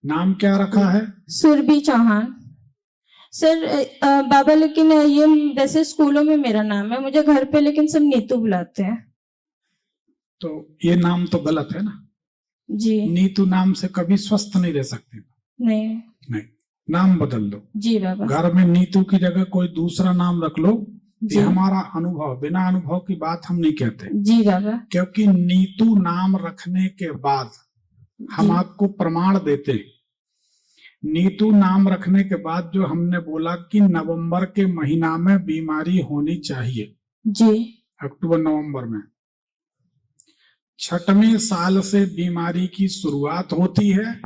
नाम क्या रखा है? सुरभि चौहान। सर बाबा, लेकिन ये वैसे स्कूलों में मेरा नाम है, मुझे घर पे लेकिन सब नीतू बुलाते हैं। तो ये नाम तो गलत है ना जी। नीतू नाम से कभी स्वस्थ नहीं रह सकते। नहीं, नाम बदल दो। जी बाबा। घर में नीतू की जगह कोई दूसरा नाम रख लो। जी। ये हमारा अनुभव, बिना अनुभव की बात हम नहीं कहते। जी बाबा। क्योंकि नीतू नाम रखने के बाद हम आपको प्रमाण देते हैं। नीतू नाम रखने के बाद जो हमने बोला कि नवंबर के महीना में बीमारी होनी चाहिए, जी, अक्टूबर नवंबर में 6वें साल से बीमारी की शुरुआत होती है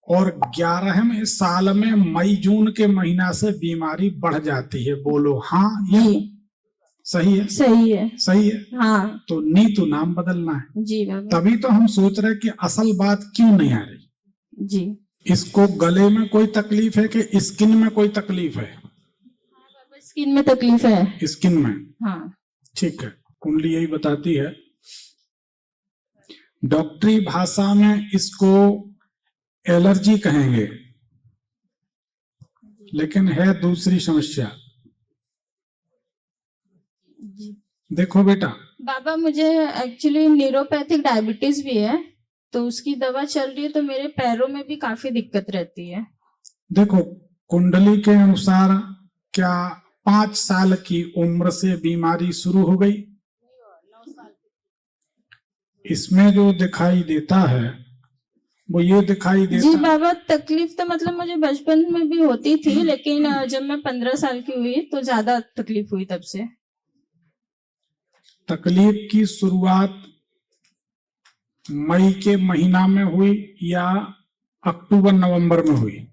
और 11वें साल में मई जून के महीना से बीमारी बढ़ जाती है। बोलो हाँ या सही है? सही है। सही है। हाँ। तो नीतू नाम बदलना है। जी बाबा। तभी तो हम सोच रहे कि असल बात क्यों नहीं आ रही। जी। इसको गले में कोई तकलीफ है कि स्किन में कोई तकलीफ है? हाँ बाबा, स्किन में तकलीफ है। स्किन में? हाँ। ठीक है, कुंडली यही बताती है। डॉक्टरी भाषा में इसको एलर्जी कहेंगे, लेकिन है दूसरी समस्या। जी। देखो बेटा बाबा, मुझे एक्चुअली न्यूरोपैथिक डायबिटीज भी है, तो उसकी दवा चल रही है, तो मेरे पैरों में भी काफी दिक्कत रहती है। देखो कुंडली के अनुसार क्या 5 साल की उम्र से बीमारी शुरू हो गई? इसमें जो दिखाई देता है वो ये दिखाई देता। जी बाबा, तकलीफ तो मतलब मुझे बचपन में भी होती थी, लेकिन जब मैं 15 साल की हुई तो ज्यादा तकलीफ हुई तब से। तकलीफ की शुरुआत मई के महीना में हुई या अक्टूबर नवंबर में हुई?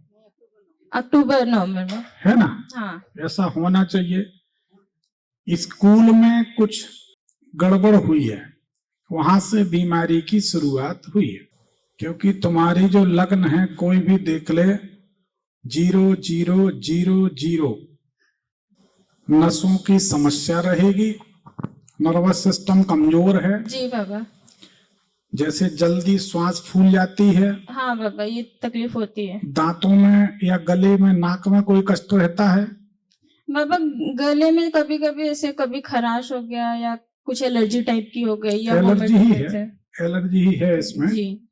अक्टूबर नवंबर में, है ना? हाँ। ऐसा होना चाहिए। स्कूल में कुछ गड़बड़ हुई है, वहां से बीमारी की शुरुआत हुई है। क्योंकि तुम्हारी जो लग्न है कोई भी देख ले 0000, नसों की समस्या रहेगी, नर्वस सिस्टम कमजोर है। जी बाबा। जैसे जल्दी श्वास फूल जाती है। हाँ बाबा, ये तकलीफ होती है। दांतों में या गले में, नाक में कोई कष्ट रहता है? बाबा, गले में कभी कभी ऐसे, कभी खराश हो गया या कुछ एलर्जी टाइप की हो गई या एलर्जी ही है, एलर्जी ही है इसमें। जी।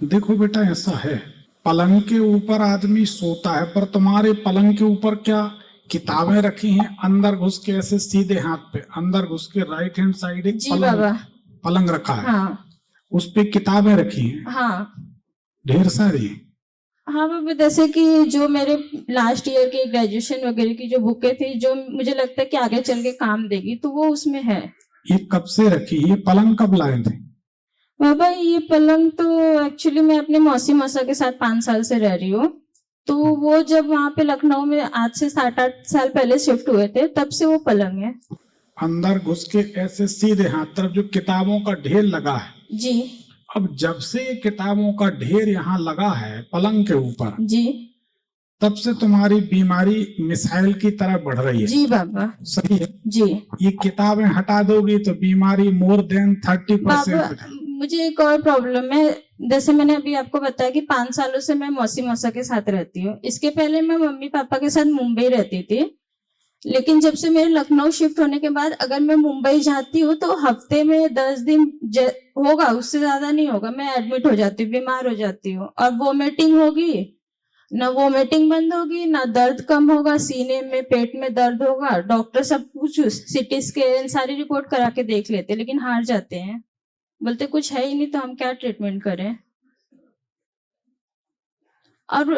देखो बेटा ऐसा है, पलंग के ऊपर आदमी सोता है, पर तुम्हारे पलंग के ऊपर क्या किताबें रखी हैं अंदर घुस के, ऐसे सीधे हाथ पे अंदर घुस के राइट हैंड साइड एक पलंग रखा है। हाँ। उस पे किताबें रखी हैं। हाँ। ढेर सारी। हाँ बाबा, जैसे कि जो मेरे लास्ट ईयर के ग्रेजुएशन वगैरह की जो बुकें थी, जो मुझे लगता है कि आगे चल के काम देगी, तो वो उसमें है। ये कब से रखी? ये पलंग कब लाए थे? बाबा, ये पलंग तो एक्चुअली मैं अपने मौसी मौसा के साथ 5 साल से रह रही हूँ, तो वो जब वहाँ पे लखनऊ में आज से 7-8 साल पहले शिफ्ट हुए थे, तब से वो पलंग है। अंदर घुस के ऐसे सीधे हाथ तरफ जो किताबों का ढेर लगा है। जी। अब जब से ये किताबों का ढेर यहाँ लगा है पलंग के ऊपर, जी, तब से तुम्हारी बीमारी मिसाइल की तरह बढ़ रही है। जी बाबा। सही है जी। ये किताबें हटा दोगी तो बीमारी मोर देन 30%। मुझे एक और प्रॉब्लम है, जैसे मैंने अभी आपको बताया कि 5 सालों से मैं मौसी मौसा के साथ रहती हूँ। इसके पहले मैं मम्मी पापा के साथ मुंबई रहती थी, लेकिन जब से मेरे लखनऊ शिफ्ट होने के बाद अगर मैं मुंबई जाती हूँ तो हफ्ते में 10 दिन होगा, उससे ज्यादा नहीं होगा, मैं एडमिट हो जाती हूँ, बीमार हो जाती हूँ। और वोमिटिंग होगी, ना वोमिटिंग बंद होगी, ना दर्द कम होगा, सीने में पेट में दर्द होगा। डॉक्टर सब कुछ सीटी स्कैन सारी रिपोर्ट करा के देख लेते, लेकिन हार जाते हैं, बोलते कुछ है ही नहीं, तो हम क्या ट्रीटमेंट करें। और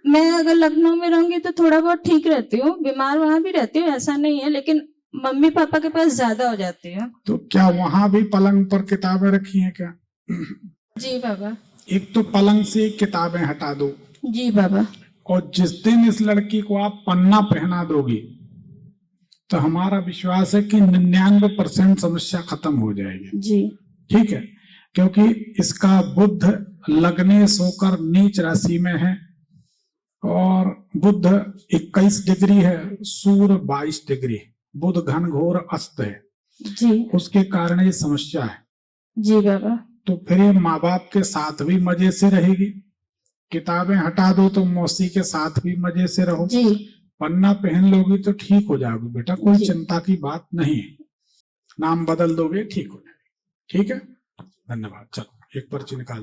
मैं अगर लखनऊ में रहूंगी तो थोड़ा बहुत ठीक रहती हूँ, बीमार वहां भी रहती हूँ, ऐसा नहीं है, लेकिन मम्मी पापा के पास ज्यादा हो जाती है। तो क्या वहां भी पलंग पर किताबें रखी हैं क्या? जी बाबा। एक तो पलंग से किताबें हटा दो। जी बाबा। और जिस दिन इस लड़की को आप पन्ना पहना दोगी तो हमारा विश्वास है कि 99% समस्या खत्म हो जाएगी। जी ठीक है, क्योंकि इसका बुध लग्नेश होकर नीच राशि में है और बुध 21 डिग्री है, सूर्य 22 डिग्री, बुध घनघोर अस्त है। जी। उसके कारण ये समस्या है। जी बाबा। तो फिर ये माँ बाप के साथ भी मजे से रहेगी, किताबें हटा दो तो मौसी के साथ भी मजे से रहो जी। पन्ना पहन लोगी तो ठीक हो जाओगी बेटा, कोई जी। चिंता की बात नहीं है। नाम बदल दोगे ठीक हो जाएगी। ठीक है, धन्यवाद। चलो एक पर्ची निकाल